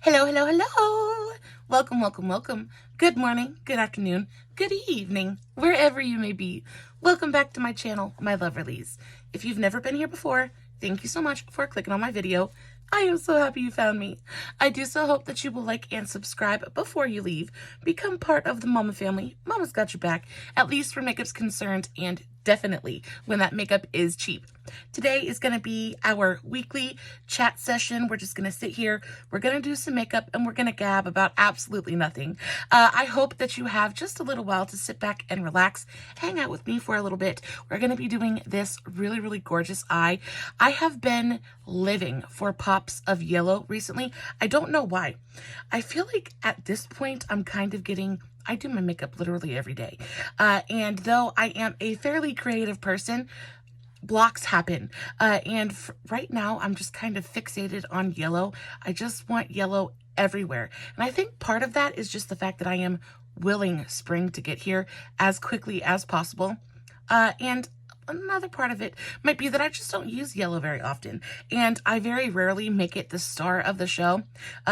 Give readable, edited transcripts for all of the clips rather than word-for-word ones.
Hello, hello, hello. Welcome, welcome, welcome. Good morning, good afternoon, good evening, wherever you may be. Welcome back to my channel, my Loverlies. If you've never been here before, thank you so much for clicking on my video. I am so happy you found me. I do so hope that you will like and subscribe before you leave. Become part of the Mama family. Mama's got your back, at least where makeup's concerned, and definitely when that makeup is cheap. Today is going to be our weekly chat session. We're just going to sit here, we're going to do some makeup, and we're going to gab about absolutely nothing. I hope that you have just a little while to sit back and relax, hang out with me for a little bit. We're going to be doing this really, really gorgeous eye. I have been living for pops of yellow recently. I don't know why. I feel like at this point I'm kind of getting, I do my makeup literally every day. And though I am a fairly creative person, blocks happen. Right now I'm just kind of fixated on yellow. I just want yellow everywhere. And I think part of that is just the fact that I am willing spring to get here as quickly as possible. And another part of it might be that I just don't use yellow very often, and I very rarely make it the star of the show.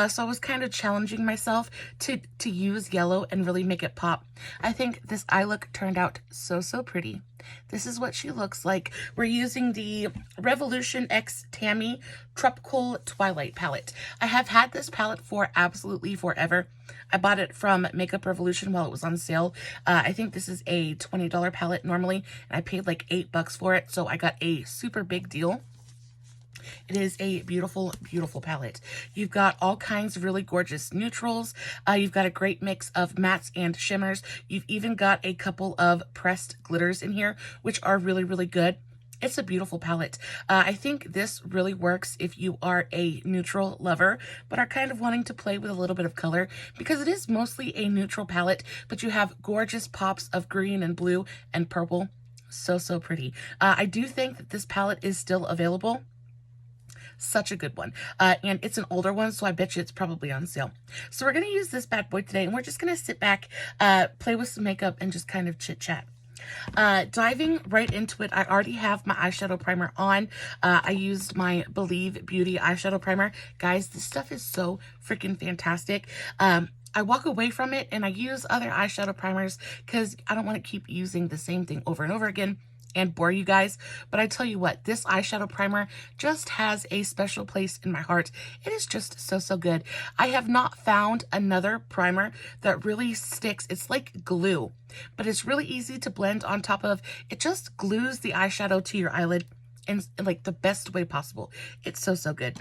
So I was kind of challenging myself to use yellow and really make it pop. I think this eye look turned out so pretty. This is what she looks like. We're using the Revolution X Tammi Tropical Twilight palette. I have had this palette for absolutely forever. I bought it from Makeup Revolution while it was on sale. I think this is a $20 palette normally, and I paid like $8 for it, so I got a super big deal. It is a beautiful, beautiful palette. You've got all kinds of really gorgeous neutrals. You've got a great mix of mattes and shimmers. You've even got a couple of pressed glitters in here, which are really, really good. It's a beautiful palette. I think this really works if you are a neutral lover, but are kind of wanting to play with a little bit of color, because it is mostly a neutral palette, but you have gorgeous pops of green and blue and purple. So pretty. I do think that this palette is still available. Such a good one. And it's an older one, so I bet you it's probably on sale. So we're going to use this bad boy today, and we're just going to sit back, play with some makeup, and just kind of chit chat. Diving right into it, I already have my eyeshadow primer on. I used my Believe Beauty eyeshadow primer. Guys, this stuff is so freaking fantastic. I walk away from it and I use other eyeshadow primers because I don't want to keep using the same thing over and over again and bore you guys. But I tell you what, this eyeshadow primer just has a special place in my heart. It is just so good. I have not found another primer that really sticks. It's like glue, but it's really easy to blend on top of. It just glues the eyeshadow to your eyelid in like the best way possible. It's so good.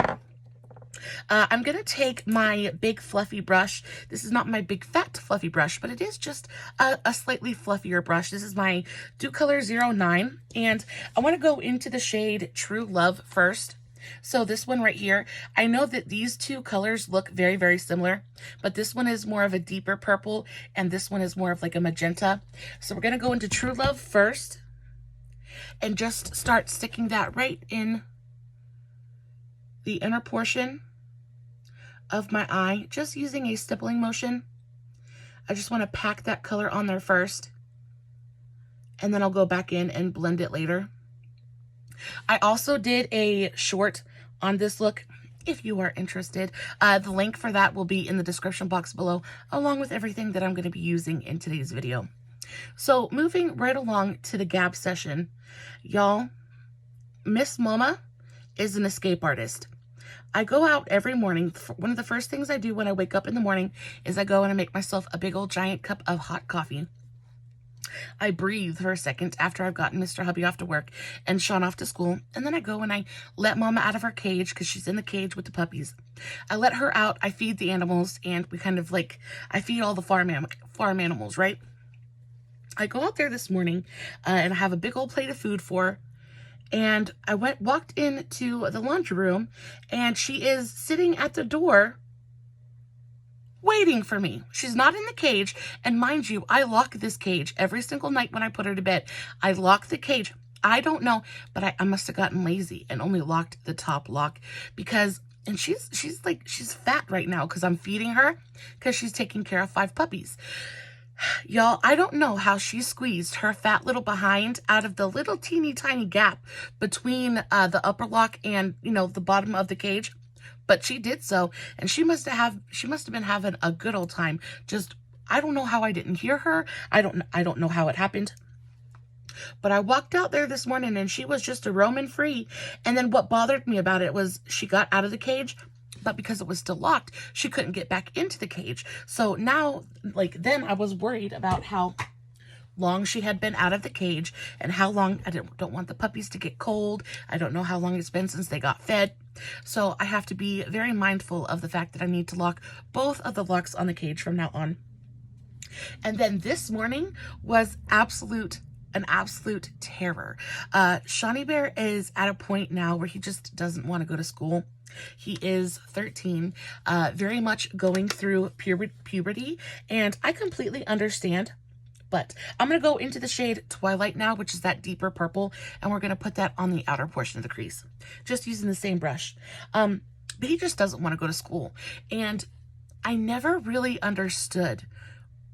I'm going to take my big fluffy brush. This is not my big fat fluffy brush, but it is just a slightly fluffier brush. This is my Dew Color 09, and I want to go into the shade True Love first. So this one right here, I know that these two colors look very similar, but this one is more of a deeper purple, and this one is more of like a magenta. So we're going to go into True Love first, and just start sticking that right in the inner portion of my eye, just using a stippling motion. I just want to pack that color on there first, and then I'll go back in and blend it later. I also did a short on this look. If you are interested, the link for that will be in the description box below, along with everything that I'm going to be using in today's video. So moving right along to the gab session, y'all, Miss Mama is an escape artist. I go out every morning. One of the first things I do when I wake up in the morning is I go and I make myself a big old giant cup of hot coffee. I breathe for a second after I've gotten Mr. Hubby off to work and Sean off to school, and then I go and I let Mama out of her cage because she's in the cage with the puppies. I let her out, I feed the animals, and we kind of like, I feed all the farm animals, right? I go out there this morning and I have a big old plate of food for her. And I walked into the laundry room, and she is sitting at the door waiting for me. She's not in the cage. And mind you, I lock this cage every single night when I put her to bed. I lock the cage. I don't know, but I must have gotten lazy and only locked the top lock because, and she's fat right now because I'm feeding her because she's taking care of 5 puppies. Y'all, I don't know how she squeezed her fat little behind out of the little teeny tiny gap between the upper lock and, you know, the bottom of the cage. but she did so, and she must have been having a good old time. Just, I don't know how I didn't hear her. I don't know how it happened. But I walked out there this morning and she was just a roaming free. And then what bothered me about it was she got out of the cage, but because it was still locked, she couldn't get back into the cage. So now, like, then I was worried about how long she had been out of the cage and how long. I don't want the puppies to get cold. I don't know how long it's been since they got fed. So I have to be very mindful of the fact that I need to lock both of the locks on the cage from now on. And then this morning was an absolute terror. Shawnee Bear is at a point now where he just doesn't want to go to school. He is 13, very much going through puberty, and I completely understand. But I'm going to go into the shade Twilight now, which is that deeper purple, and we're going to put that on the outer portion of the crease, just using the same brush. But he just doesn't want to go to school, and I never really understood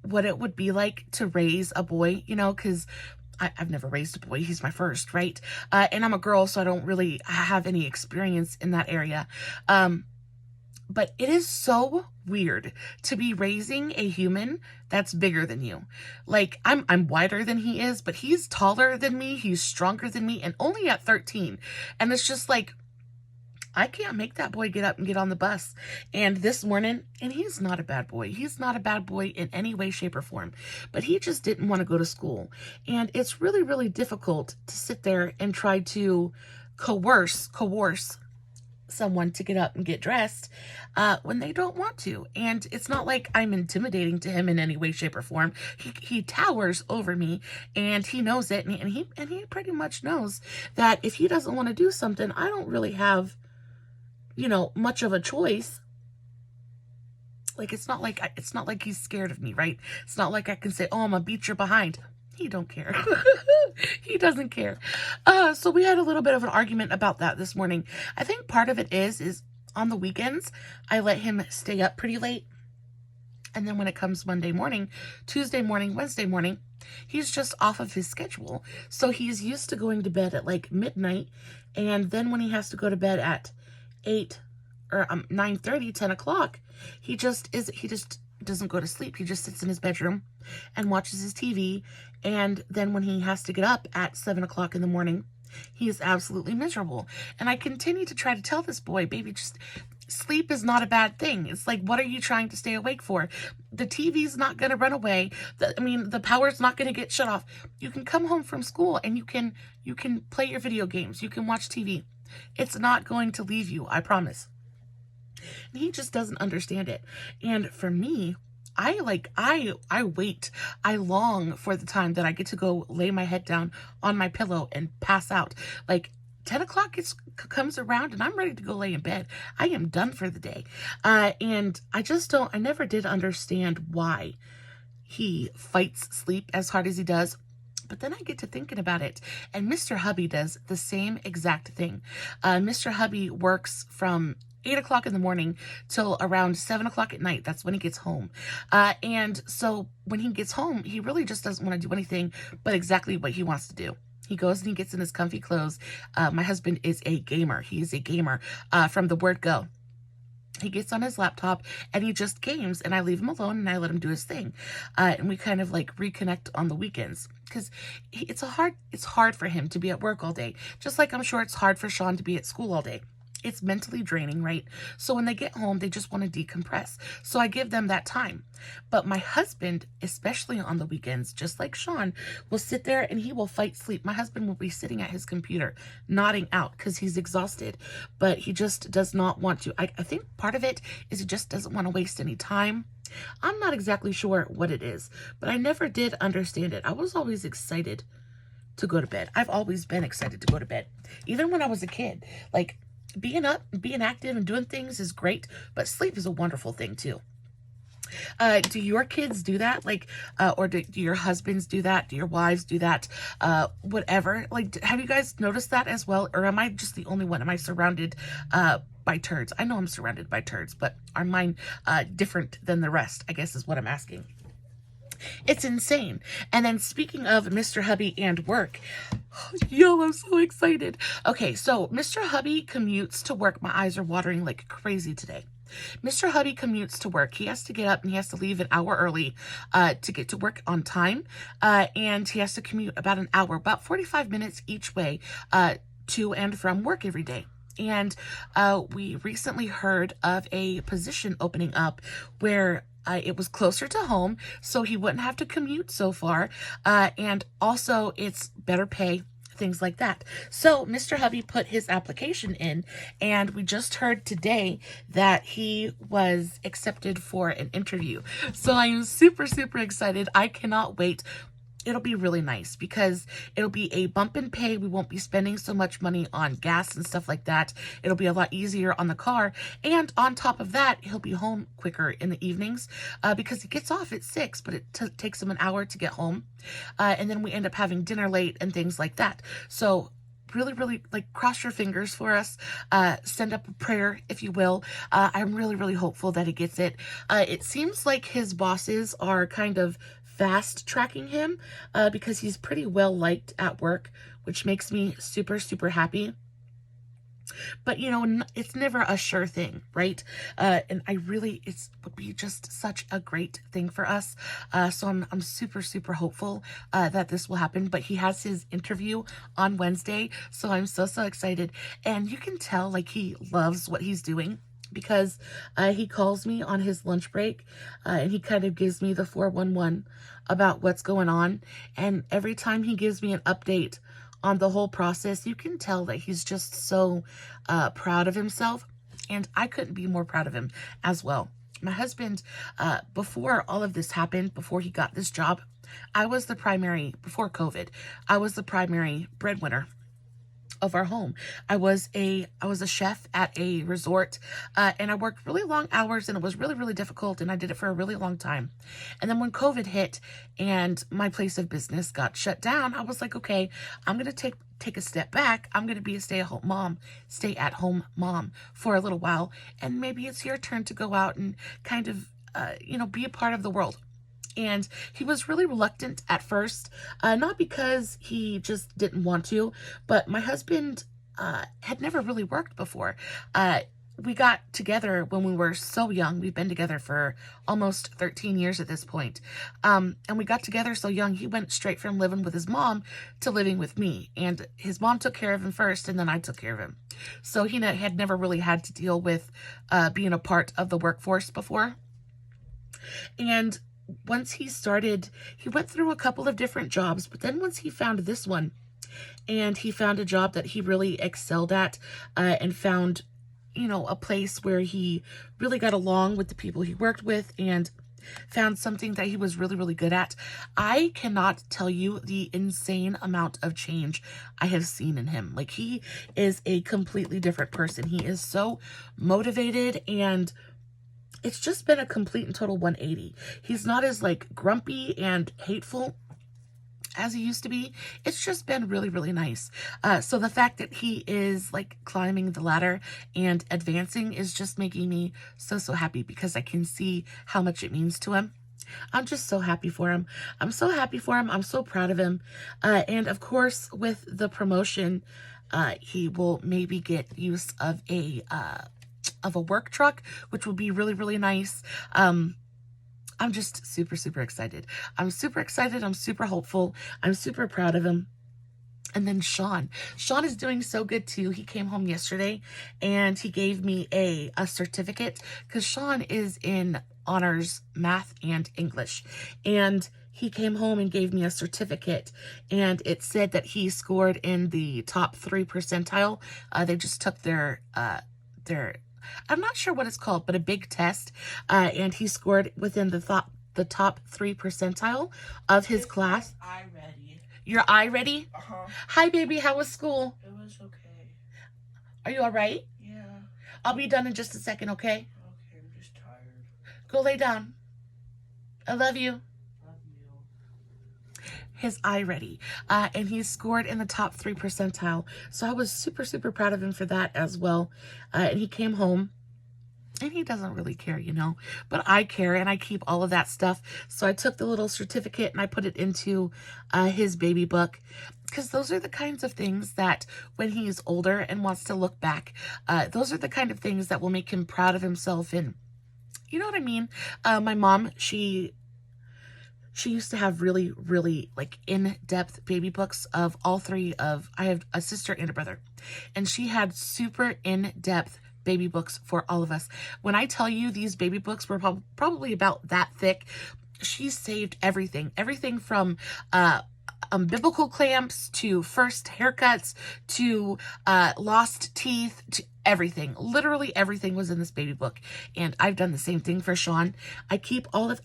what it would be like to raise a boy, you know, because I've never raised a boy. He's my first, right? And I'm a girl, so I don't really have any experience in that area. But it is so weird to be raising a human that's bigger than you. Like, I'm wider than he is, but he's taller than me. He's stronger than me, and only at 13. And it's just like, I can't make that boy get up and get on the bus. And this morning, and he's not a bad boy. He's not a bad boy in any way, shape, or form. But he just didn't want to go to school. And it's really, really difficult to sit there and try to coerce someone to get up and get dressed when they don't want to. And it's not like I'm intimidating to him in any way, shape, or form. He towers over me, and he knows it. And he pretty much knows that if he doesn't want to do something, I don't really have, you know, much of a choice. Like, it's not like he's scared of me, right? It's not like I can say, oh, I'm gonna beat your behind. He don't care. He doesn't care. So we had a little bit of an argument about that this morning. I think part of it is on the weekends, I let him stay up pretty late. And then when it comes Monday morning, Tuesday morning, Wednesday morning, he's just off of his schedule. So he's used to going to bed at like midnight. And then when he has to go to bed at 8 or 9:30, 10 o'clock, he just doesn't go to sleep. He just sits in his bedroom and watches his TV. And then when he has to get up at 7 o'clock in the morning, he is absolutely miserable. And I continue to try to tell this boy, baby, just sleep is not a bad thing. It's like, what are you trying to stay awake for? The TV's not going to run away. The power's not going to get shut off. You can come home from school and you can play your video games. You can watch TV. It's not going to leave you, I promise. And he just doesn't understand it. And for me, I wait. I long for the time that I get to go lay my head down on my pillow and pass out. Like 10 o'clock comes around and I'm ready to go lay in bed. I am done for the day. And I never did understand why he fights sleep as hard as he does. But then I get to thinking about it, and Mr. Hubby does the same exact thing. Mr. Hubby works from 8 o'clock in the morning till around 7 o'clock at night. That's when he gets home. And so when he gets home, he really just doesn't want to do anything but exactly what he wants to do. He goes and he gets in his comfy clothes. My husband is a gamer. He is a gamer from the word go. He gets on his laptop and he just games, and I leave him alone and I let him do his thing. And we kind of like reconnect on the weekends, because it's hard for him to be at work all day. Just like I'm sure it's hard for Sean to be at school all day. It's mentally draining, right? So when they get home, they just want to decompress. So I give them that time. But my husband, especially on the weekends, just like Sean, will sit there and he will fight sleep. My husband will be sitting at his computer, nodding out because he's exhausted, but he just does not want to. I think part of it is he just doesn't want to waste any time. I'm not exactly sure what it is, but I never did understand it. I was always excited to go to bed. I've always been excited to go to bed. Even when I was a kid, like, being up, being active, and doing things is great, but sleep is a wonderful thing too. Do your kids do that? Like, or do your husbands do that? Do your wives do that? Whatever. Like, have you guys noticed that as well? Or am I just the only one? Am I surrounded by turds? I know I'm surrounded by turds, but are mine different than the rest, I guess is what I'm asking. It's insane. And then speaking of Mr. Hubby and work, yo, I'm so excited. Okay, so Mr. Hubby commutes to work. My eyes are watering like crazy today. Mr. Hubby commutes to work. He has to get up and he has to leave an hour early to get to work on time. And he has to commute about an hour, about 45 minutes each way to and from work every day. And we recently heard of a position opening up where it was closer to home, so he wouldn't have to commute so far. And also it's better pay, things like that. So Mr. Hubby put his application in, and we just heard today that he was accepted for an interview. So I am super, super excited. I cannot wait. It'll be really nice because it'll be a bump in pay. We won't be spending so much money on gas and stuff like that. It'll be a lot easier on the car. And on top of that, he'll be home quicker in the evenings because he gets off at 6, but it takes him an hour to get home. And then we end up having dinner late and things like that. So really, really, like, cross your fingers for us. Send up a prayer, if you will. I'm really, really hopeful that he gets it. It seems like his bosses are kind of fast tracking him because he's pretty well liked at work, which makes me super, super happy. But you know, it's never a sure thing, right? And it would be just such a great thing for us. So I'm super, super hopeful that this will happen. But he has his interview on Wednesday, so I'm so, so excited. And you can tell like he loves what he's doing, because he calls me on his lunch break and he kind of gives me the 411 about what's going on. And every time he gives me an update on the whole process, you can tell that he's just so proud of himself. And I couldn't be more proud of him as well. My husband, before all of this happened, before he got this job, before COVID, I was the primary breadwinner of our home. I was a chef at a resort, and I worked really long hours, and it was really, really difficult, and I did it for a really long time. And then when COVID hit and my place of business got shut down, I was like, okay, I'm going to take a step back. I'm going to be a stay-at-home mom for a little while, and maybe it's your turn to go out and kind of, be a part of the world. And he was really reluctant at first, not because he just didn't want to, but my husband had never really worked before. We got together when we were so young. We've been together for almost 13 years at this point. And we got together so young, he went straight from living with his mom to living with me. And his mom took care of him first, and then I took care of him. So he had never really had to deal with being a part of the workforce before. And once he went through a couple of different jobs, but then once he found this one, and he found a job that he really excelled at, and found, a place where he really got along with the people he worked with, and found something that he was really, really good at. I cannot tell you the insane amount of change I have seen in him. Like, he is a completely different person. He is so motivated, and it's just been a complete and total 180. He's not as like grumpy and hateful as he used to be. It's just been really, really nice. So the fact that he is like climbing the ladder and advancing is just making me so, so happy, because I can see how much it means to him. I'm just so happy for him. I'm so happy for him. I'm so proud of him. And of course, with the promotion, he will maybe get use of a work truck, which will be really, really nice. I'm just super, super excited. I'm super excited. I'm super hopeful. I'm super proud of him. And then Sean is doing so good too. He came home yesterday and he gave me a certificate, because Sean is in honors math and English. And he came home and gave me a certificate, and it said that he scored in the top 3 percentile. They just took their I'm not sure what it's called, but a big test, and he scored within the top 3 percentile of his class. Eye ready. Your eye ready? Uh-huh. Hi, baby. How was school? It was okay. Are you all right? Yeah. I'll be done in just a second, okay? Okay, I'm just tired. Go lay down. I love you. Love you. His eye ready, and he scored in the top 3 percentile. So I was super, super proud of him for that as well. And he came home And he doesn't really care, you know, but I care and I keep all of that stuff. So I took the little certificate and I put it into his baby book, because those are the kinds of things that when he's older and wants to look back, those are the kind of things that will make him proud of himself. And you know what I mean? My mom, she used to have really, really like in-depth baby books of all three of, I have a sister and a brother, and she had super in-depth baby books for all of us. When I tell you these baby books were probably about that thick, she saved everything from umbilical clamps to first haircuts to lost teeth to everything. Literally everything was in this baby book. And I've done the same thing for Sean. I keep all of,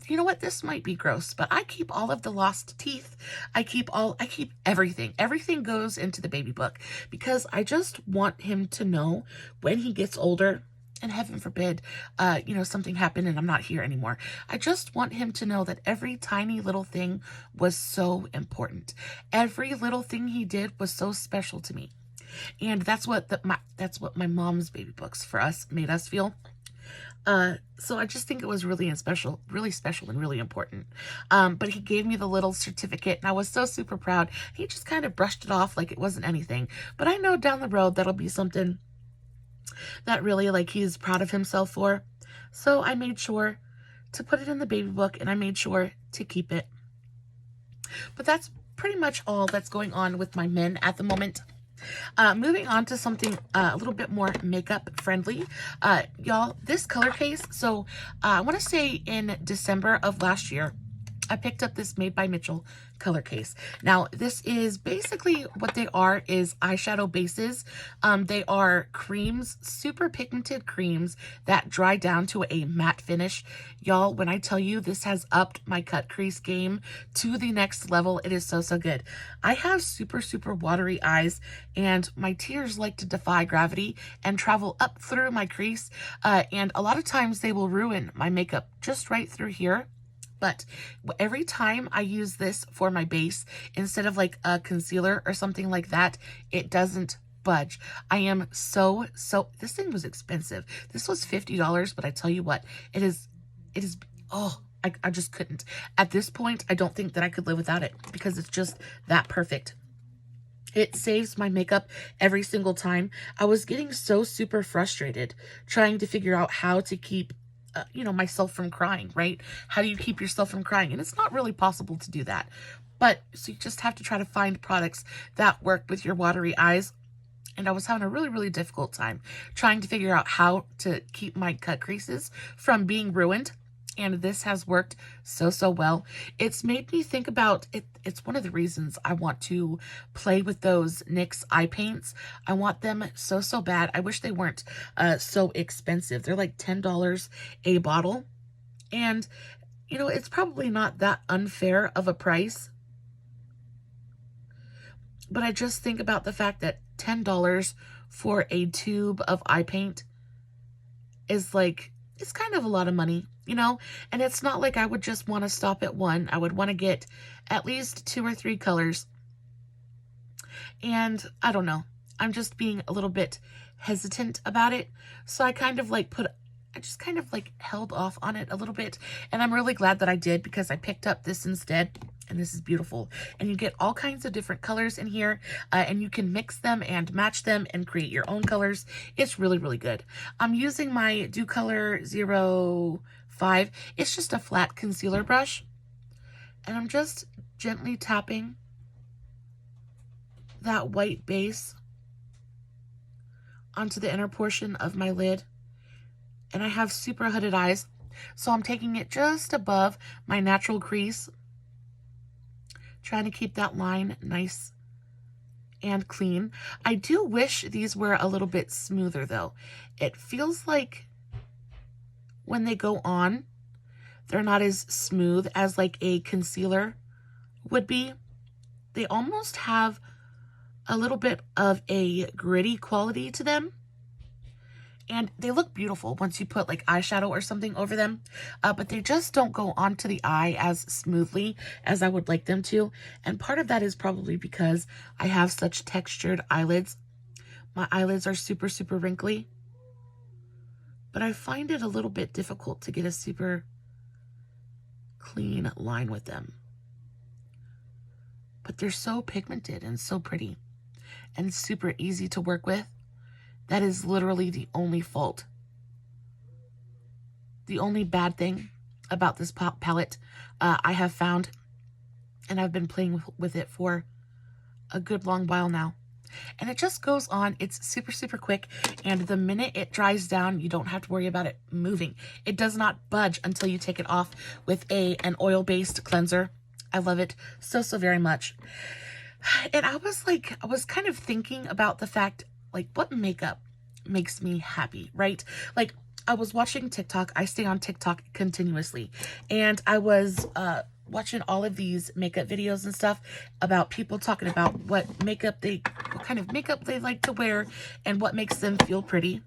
you know what, this might be gross, but I keep all of the lost teeth. I keep everything. Everything goes into the baby book because I just want him to know when he gets older, and heaven forbid, you know, something happened and I'm not here anymore. I just want him to know that every tiny little thing was so important. Every little thing he did was so special to me. And that's what my mom's baby books for us made us feel. So I just think it was really special and really important. But he gave me the little certificate and I was so super proud. He just kind of brushed it off like it wasn't anything. But I know down the road that'll be something that really like he's proud of himself for. So I made sure to put it in the baby book and I made sure to keep it. But that's pretty much all that's going on with my men at the moment. Moving on to something a little bit more makeup friendly. Y'all, this color case, so I want to say in December of last year, I picked up this Made by Mitchell color case. Now, this is basically what they are is eyeshadow bases. They are creams, super pigmented creams that dry down to a matte finish. Y'all, when I tell you this has upped my cut crease game to the next level, it is so, so good. I have super, super watery eyes and my tears like to defy gravity and travel up through my crease. And a lot of times they will ruin my makeup just right through here. But every time I use this for my base, instead of like a concealer or something like that, it doesn't budge. I am so, this thing was expensive. This was $50, but I tell you what, it is, oh, I just couldn't. At this point, I don't think that I could live without it because it's just that perfect. It saves my makeup every single time. I was getting so super frustrated trying to figure out how to keep you know, myself from crying, right? How do you keep yourself from crying? And it's not really possible to do that. But so you just have to try to find products that work with your watery eyes. And I was having a really, really difficult time trying to figure out how to keep my cut creases from being ruined. And this has worked so, so well. It's made me think about it. It's one of the reasons I want to play with those NYX eye paints. I want them so, so bad. I wish they weren't so expensive. They're like $10 a bottle. And, you know, it's probably not that unfair of a price. But I just think about the fact that $10 for a tube of eye paint is like, it's kind of a lot of money, you know, and it's not like I would just want to stop at one. I would want to get at least 2 or 3 colors. And I don't know, I'm just being a little bit hesitant about it. So I kind of like I just kind of like held off on it a little bit. And I'm really glad that I did because I picked up this instead. And this is beautiful. And you get all kinds of different colors in here. And you can mix them and match them and create your own colors. It's really, really good. I'm using my Do Color 05. It's just a flat concealer brush. And I'm just gently tapping that white base onto the inner portion of my lid. And I have super hooded eyes, so I'm taking it just above my natural crease, trying to keep that line nice and clean. I do wish these were a little bit smoother though. It feels like when they go on, they're not as smooth as like a concealer would be. They almost have a little bit of a gritty quality to them. And they look beautiful once you put like eyeshadow or something over them. But they just don't go onto the eye as smoothly as I would like them to. And part of that is probably because I have such textured eyelids. My eyelids are super, super wrinkly. but I find it a little bit difficult to get a super clean line with them. But they're so pigmented and so pretty and super easy to work with. That is literally the only fault. The only bad thing about this palette I have found, and I've been playing with it for a good long while now. And it just goes on. It's super, super quick. And the minute it dries down, you don't have to worry about it moving. It does not budge until you take it off with an oil-based cleanser. I love it so, so very much. And I was kind of thinking about the fact, like, what makeup makes me happy, right? Like, I was watching TikTok. I stay on TikTok continuously. And I was watching all of these makeup videos and stuff about people talking about what kind of makeup they like to wear and what makes them feel pretty.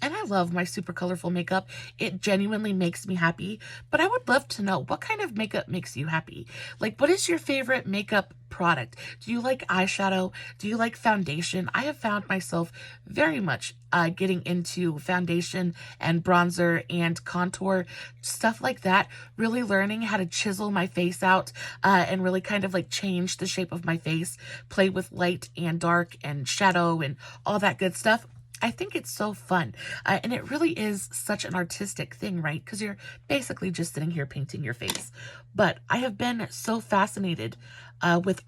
And I love my super colorful makeup. It genuinely makes me happy. But I would love to know, what kind of makeup makes you happy? Like, what is your favorite makeup product? Do you like eyeshadow? Do you like foundation? I have found myself very much getting into foundation and bronzer and contour, stuff like that. Really learning how to chisel my face out and really kind of like change the shape of my face. Play with light and dark and shadow and all that good stuff. I think it's so fun, and it really is such an artistic thing, right? Because you're basically just sitting here painting your face. But I have been so fascinated with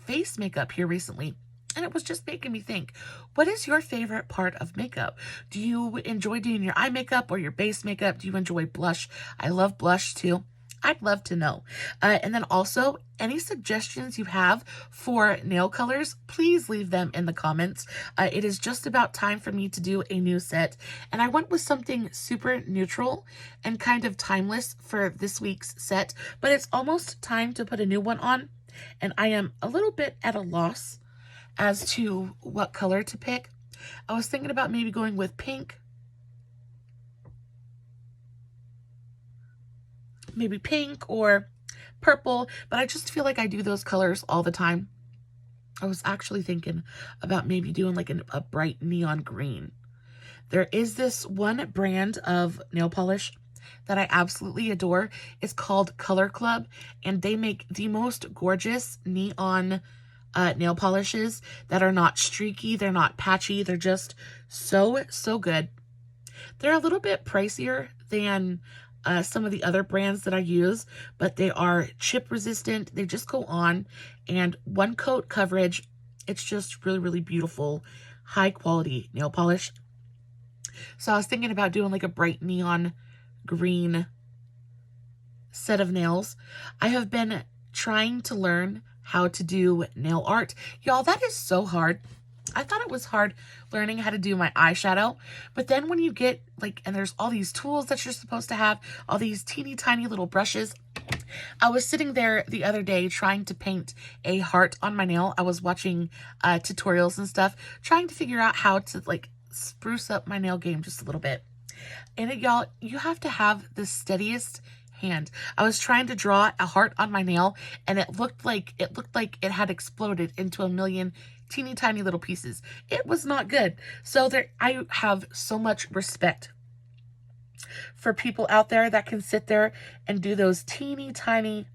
face makeup here recently, and it was just making me think, what is your favorite part of makeup? Do you enjoy doing your eye makeup or your base makeup? Do you enjoy blush? I love blush too. I'd love to know. And then also, any suggestions you have for nail colors, please leave them in the comments. It is just about time for me to do a new set. And I went with something super neutral and kind of timeless for this week's set. But it's almost time to put a new one on. And I am a little bit at a loss as to what color to pick. I was thinking about maybe going with pink. Maybe pink or purple, but I just feel like I do those colors all the time. I was actually thinking about maybe doing like a bright neon green. There is this one brand of nail polish that I absolutely adore. It's called Color Club, and they make the most gorgeous neon nail polishes that are not streaky, they're not patchy, they're just so, so good. They're a little bit pricier than some of the other brands that I use, but they are chip resistant. They just go on, and one coat coverage. It's just really, really beautiful, high quality nail polish. So I was thinking about doing like a bright neon green set of nails. I have been trying to learn how to do nail art. Y'all, that is so hard. I thought it was hard learning how to do my eyeshadow, but then when you get like, and there's all these tools that you're supposed to have, all these teeny tiny little brushes. I was sitting there the other day trying to paint a heart on my nail. I was watching tutorials and stuff, trying to figure out how to like spruce up my nail game just a little bit. And y'all, you have to have the steadiest hand. I was trying to draw a heart on my nail, and it looked like it had exploded into a million teeny tiny little pieces. It was not good. So I have so much respect for people out there that can sit there and do those teeny tiny,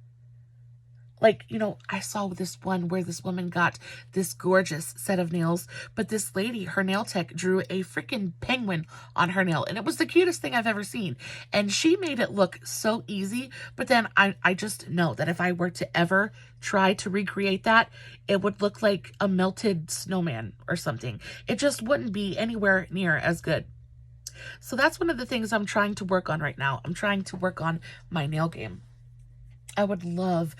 like, you know, I saw this one where this woman got this gorgeous set of nails, but this lady, her nail tech, drew a freaking penguin on her nail, and it was the cutest thing I've ever seen. And she made it look so easy, but then I just know that if I were to ever try to recreate that, it would look like a melted snowman or something. It just wouldn't be anywhere near as good. So that's one of the things I'm trying to work on right now. I'm trying to work on my nail game. I love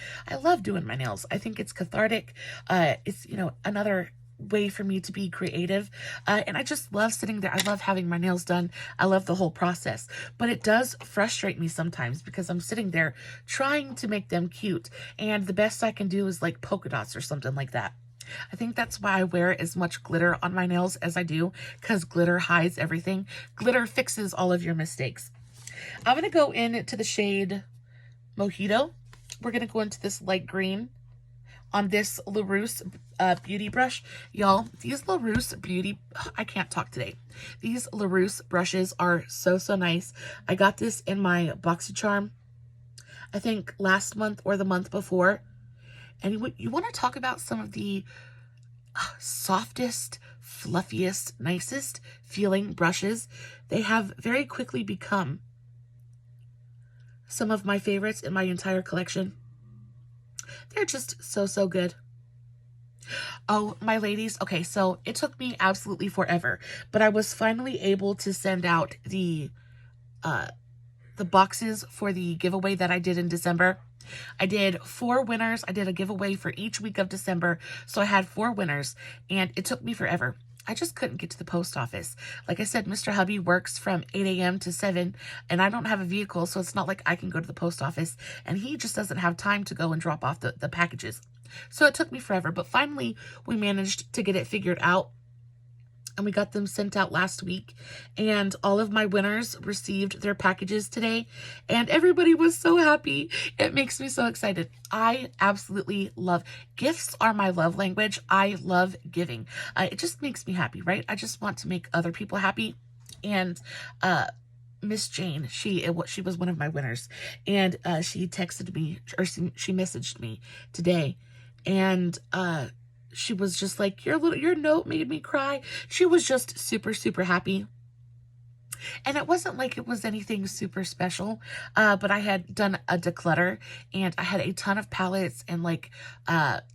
doing my nails. I think it's cathartic. It's, you know, another way for me to be creative. And I just love sitting there. I love having my nails done. I love the whole process. But it does frustrate me sometimes because I'm sitting there trying to make them cute. And the best I can do is like polka dots or something like that. I think that's why I wear as much glitter on my nails as I do, because glitter hides everything. Glitter fixes all of your mistakes. I'm going to go into the shade Mojito. We're going to go into this light green on this LaRousse beauty brush. Y'all, these LaRousse beauty, I can't talk today. These LaRousse brushes are so, so nice. I got this in my BoxyCharm, I think last month or the month before. And you want to talk about some of the softest, fluffiest, nicest feeling brushes. They have very quickly become some of my favorites in my entire collection. They're just so, so good. Oh, my ladies. Okay, so it took me absolutely forever, but I was finally able to send out the boxes for the giveaway that I did in December. I did 4 winners. I did a giveaway for each week of December. So I had 4 winners, and it took me forever. I just couldn't get to the post office. Like I said, Mr. Hubby works from 8 a.m. to 7, and I don't have a vehicle, so it's not like I can go to the post office, and he just doesn't have time to go and drop off the packages. So it took me forever, but finally we managed to get it figured out. And we got them sent out last week, and all of my winners received their packages today, and everybody was so happy. It makes me so excited. I absolutely love gifts. Are my love language. I love giving. It just makes me happy, right? I just want to make other people happy. And Miss Jane, she was one of my winners, and she texted me, or she messaged me today, and she was just like, your note made me cry. She was just super, super happy. And it wasn't like it was anything super special, but I had done a declutter, and I had a ton of palettes and like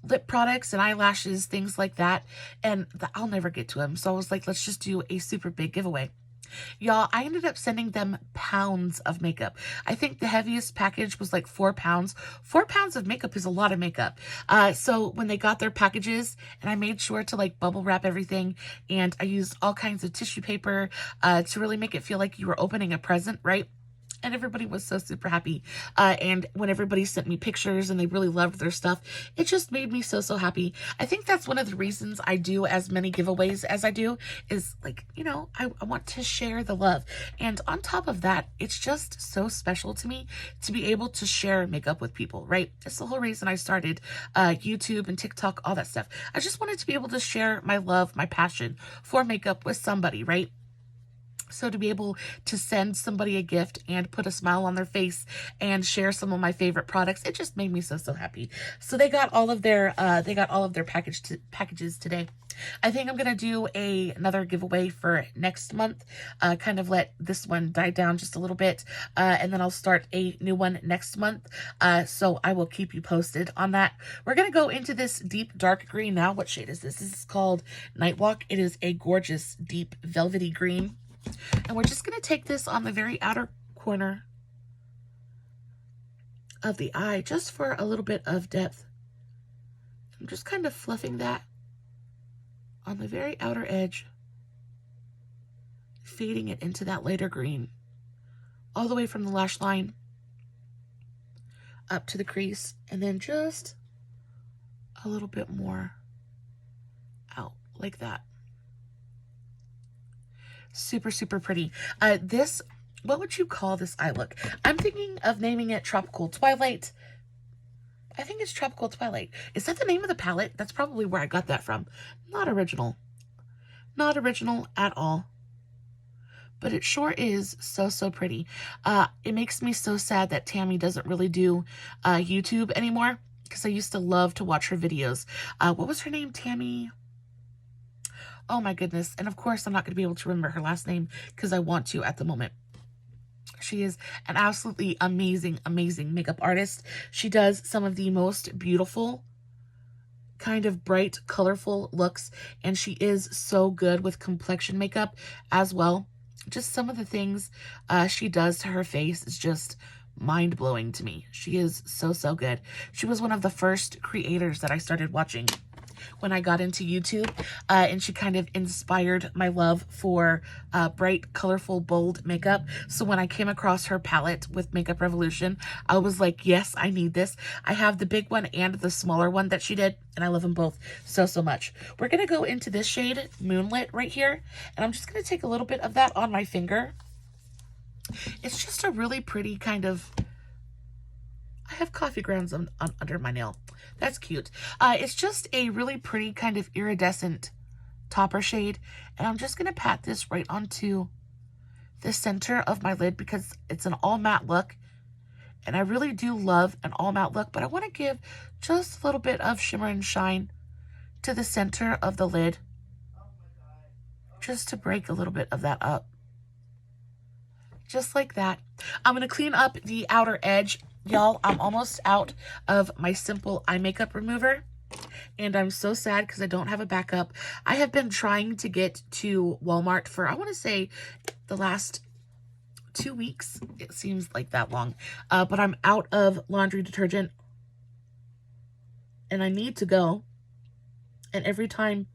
lip products and eyelashes, things like that. And I'll never get to them. So I was like, let's just do a super big giveaway. Y'all, I ended up sending them pounds of makeup. I think the heaviest package was like 4 pounds. 4 pounds of makeup is a lot of makeup. So when they got their packages, and I made sure to like bubble wrap everything, and I used all kinds of tissue paper to really make it feel like you were opening a present, right? And everybody was so super happy. And when everybody sent me pictures and they really loved their stuff, it just made me so, so happy. I think that's one of the reasons I do as many giveaways as I do, is like, you know, I want to share the love. And on top of that, it's just so special to me to be able to share makeup with people, right? That's the whole reason I started YouTube and TikTok, all that stuff. I just wanted to be able to share my love, my passion for makeup with somebody, right? So to be able to send somebody a gift and put a smile on their face and share some of my favorite products, it just made me so, so happy. So they got all of their packages today. I think I'm gonna do another giveaway for next month. Kind of let this one die down just a little bit, and then I'll start a new one next month. So I will keep you posted on that. We're gonna go into this deep dark green now. What shade is this? This is called Nightwalk. It is a gorgeous deep velvety green. And we're just going to take this on the very outer corner of the eye, just for a little bit of depth. I'm just kind of fluffing that on the very outer edge, fading it into that lighter green, all the way from the lash line up to the crease, and then just a little bit more out like that. Super, super pretty. This, what would you call this eye look? I'm thinking of naming it Tropical Twilight. I think it's Tropical Twilight. Is that the name of the palette? That's probably where I got that from. Not original. Not original at all. But it sure is so, so pretty. It makes me so sad that Tammi doesn't really do YouTube anymore, because I used to love to watch her videos. What was her name? Tammi? Oh my goodness. And of course, I'm not going to be able to remember her last name because I want to at the moment. She is an absolutely amazing, amazing makeup artist. She does some of the most beautiful, kind of bright, colorful looks. And she is so good with complexion makeup as well. Just some of the things she does to her face is just mind-blowing to me. She is so, so good. She was one of the first creators that I started watching when I got into YouTube, and she kind of inspired my love for bright, colorful, bold makeup. So when I came across her palette with Makeup Revolution, I was like, yes, I need this. I have the big one and the smaller one that she did, and I love them both so, so much. We're going to go into this shade, Moonlit, right here, and I'm just going to take a little bit of that on my finger. It's just a really pretty kind of I have coffee grounds under my nail. That's cute. It's just a really pretty kind of iridescent topper shade. And I'm just going to pat this right onto the center of my lid because it's an all matte look. And I really do love an all matte look, but I want to give just a little bit of shimmer and shine to the center of the lid. Just to break a little bit of that up. Just like that. I'm going to clean up the outer edge. Y'all, I'm almost out of my simple eye makeup remover. And I'm so sad because I don't have a backup. I have been trying to get to Walmart for, I want to say, the last 2 weeks. It seems like that long. But I'm out of laundry detergent. And I need to go. And every time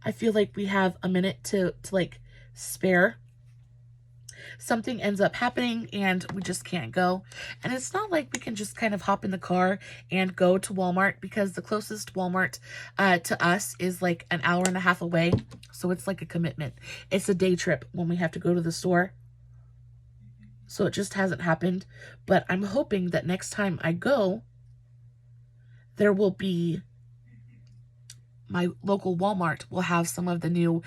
I feel like we have a minute to like spare, something ends up happening and we just can't go. And it's not like we can just kind of hop in the car and go to Walmart because the closest Walmart to us is like an hour and a half away. So it's like a commitment. It's a day trip when we have to go to the store. So it just hasn't happened. But I'm hoping that next time I go, there will be, my local Walmart will have some of the new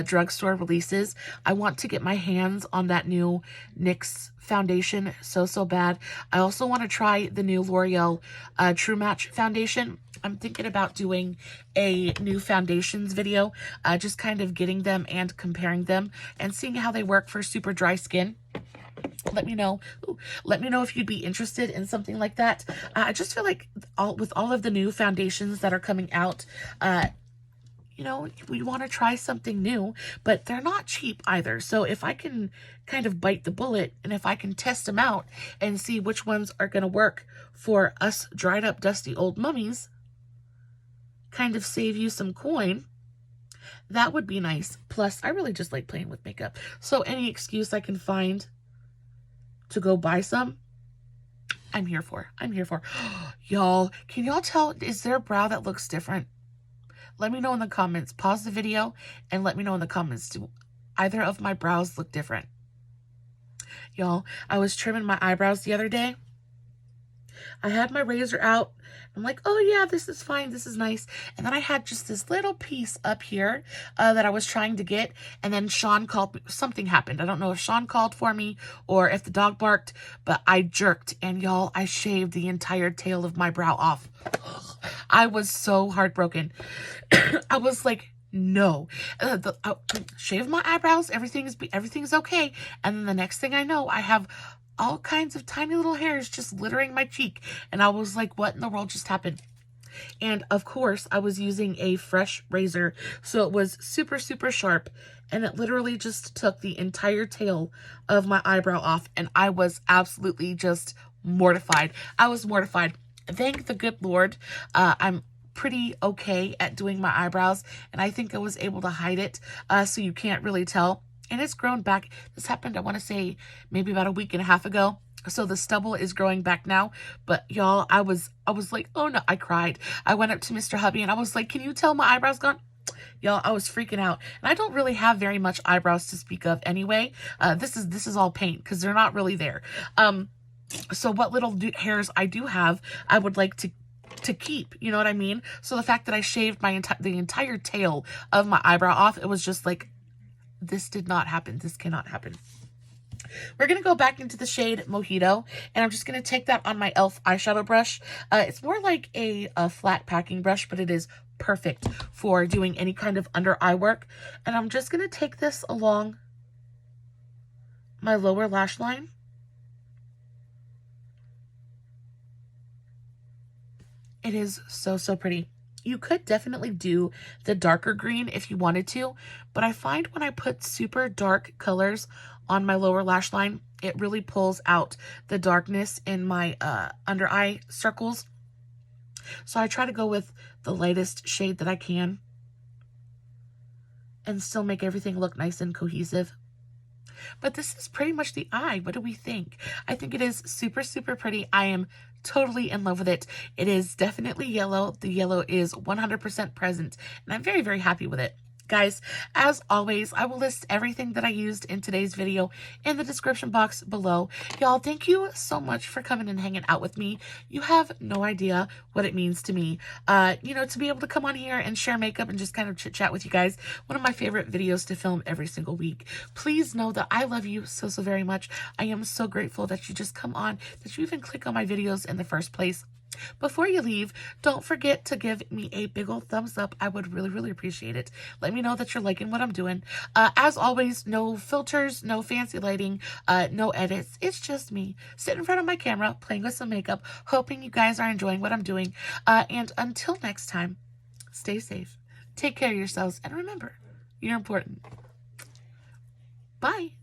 drugstore releases. I want to get my hands on that new NYX foundation so bad. I also want to try the new L'Oreal True Match foundation. I'm thinking about doing a new foundations video, just kind of getting them and comparing them and seeing how they work for super dry skin. Let me know. Let me know if you'd be interested in something like that. I just feel like with all of the new foundations that are coming out, you know, we want to try something new, but they're not cheap either. So if I can kind of bite the bullet and if I can test them out and see which ones are going to work for us dried up, dusty old mummies, kind of save you some coin, that would be nice. Plus, I really just like playing with makeup. So any excuse I can find to go buy some, I'm here for. I'm here for. Y'all, can y'all tell, is there a brow that looks different? Let me know in the comments. Pause the video and let me know in the comments. Do either of my brows look different? Y'all, I was trimming my eyebrows the other day. I had my razor out. I'm like, oh yeah, this is fine. This is nice. And then I had just this little piece up here that I was trying to get. And then Sean called. Something happened. I don't know if Sean called for me or if the dog barked, but I jerked. And y'all, I shaved the entire tail of my brow off. I was so heartbroken. I was like, no, shave my eyebrows. Everything's okay. And then the next thing I know, I have all kinds of tiny little hairs just littering my cheek. And I was like, what in the world just happened? And of course, I was using a fresh razor. So it was super sharp. And it literally just took the entire tail of my eyebrow off. And I was absolutely just mortified. I was mortified. Thank the good Lord. I'm pretty okay at doing my eyebrows. And I think I was able to hide it so you can't really tell. And it's grown back. This happened, I want to say, maybe about a week and a half ago. So the stubble is growing back now. But y'all, I was like, oh no, I cried. I went up to Mr. Hubby and I was like, can you tell my eyebrows gone? Y'all, I was freaking out. And I don't really have very much eyebrows to speak of anyway. This is all paint because they're not really there. So what little hairs I do have, I would like to keep, you know what I mean? So the fact that I shaved the entire tail of my eyebrow off, it was just like, this did not happen. This cannot happen. We're going to go back into the shade Mojito, and I'm just going to take that on my e.l.f. eyeshadow brush. It's more like a flat packing brush, but it is perfect for doing any kind of under eye work. And I'm just going to take this along my lower lash line. It is so pretty. You could definitely do the darker green if you wanted to, but I find when I put super dark colors on my lower lash line, it really pulls out the darkness in my under eye circles. So I try to go with the lightest shade that I can and still make everything look nice and cohesive. But this is pretty much the eye. What do we think? I think it is super pretty. I am totally in love with it. It is definitely yellow. The yellow is 100% present, and I'm very happy with it. Guys, as always, I will list everything that I used in today's video in the description box below. Y'all, thank you so much for coming and hanging out with me. You have no idea what it means to me. You know, to be able to come on here and share makeup and just kind of chit chat with you guys. One of my favorite videos to film every single week. Please know that I love you so very much. I am so grateful that you just come on, that you even click on my videos in the first place. Before you leave, don't forget to give me a big old thumbs up. I would really appreciate it. Let me know that you're liking what I'm doing. As always, no filters, no fancy lighting, no edits. It's just me sitting in front of my camera, playing with some makeup, hoping you guys are enjoying what I'm doing. And until next time, stay safe, take care of yourselves, and remember, you're important. Bye.